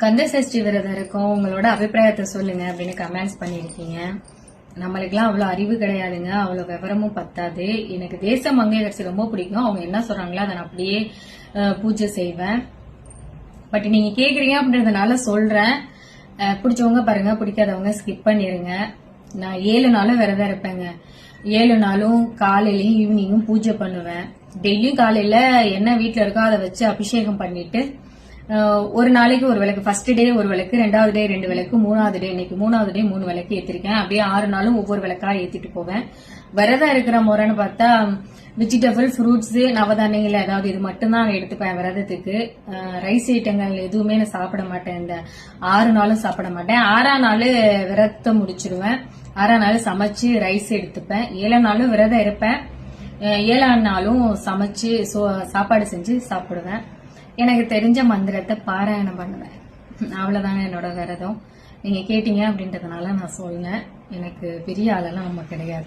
கந்த சஷ்டி விரதம் இருக்கும், உங்களோட அபிப்பிராயத்தை சொல்லுங்க அப்படின்னு கமெண்ட்ஸ் பண்ணிருக்கீங்க. நம்மளுக்கெல்லாம் அவ்வளவு அறிவு கிடையாதுங்க, அவ்வளவு விவரமும் பத்தாது. எனக்கு தேச மங்கையரசி ரொம்ப பிடிக்கும். அவங்க என்ன சொல்றாங்களோ அதை நான் அப்படியே பூஜை செய்வேன். பட் நீங்க கேக்குறீங்க அப்படின்றதுனால சொல்றேன். பிடிச்சவங்க பாருங்க, பிடிக்காதவங்க ஸ்கிப் பண்ணிருங்க. நான் 7 நாளும் விரதம் இருப்பேங்க. 7 நாளும் காலையிலயும் ஈவினிங்கும் பூஜை பண்ணுவேன். டெய்லியும் காலையில என்ன வீட்டுல இருக்கோ அதை வச்சு அபிஷேகம் பண்ணிட்டு ஒரு நாளைக்கு ஒரு விளக்கு, ஃபர்ஸ்ட் டே ஒரு விளக்கு, 2வது டே 2 விளக்கு, 3வது டே இன்னைக்கு 3வது டே 3 விளக்கு ஏத்திருக்கேன். அப்படியே 6 நாளும் ஒவ்வொரு விளக்கா ஏத்திட்டு போவேன். விரதம் இருக்கிற முறைன்னு பார்த்தா வெஜிடபிள், ஃப்ரூட்ஸ், நவதானியங்கள் ஏதாவது இது மட்டும்தான் நான் எடுத்துப்பேன் விரதத்துக்கு. ரைஸ் ஐட்டங்கள் எதுவுமே நான் சாப்பிட மாட்டேன். இந்த 6 நாளும் சாப்பிட மாட்டேன். 6ஆம் நாள் விரதத்தை முடிச்சிருவேன். 6ஆம் நாள் சமைச்சு ரைஸ் எடுத்துப்பேன். 7ஆம் நாளும் விரதம் இருப்பேன். 7ஆம் நாளும் சமைச்சு சாப்பாடு செஞ்சு சாப்பிடுவேன். எனக்கு தெரிஞ்ச மந்திரத்தை பாராயணம் பண்ணுவேன். அவ்வளவுதாங்க என்னோட விரதம். நீங்க கேட்டீங்க அப்படின்றதுனால நான் சொன்னேன். எனக்கு பெரிய ஆளெல்லாம் நம்ம கிடையாது.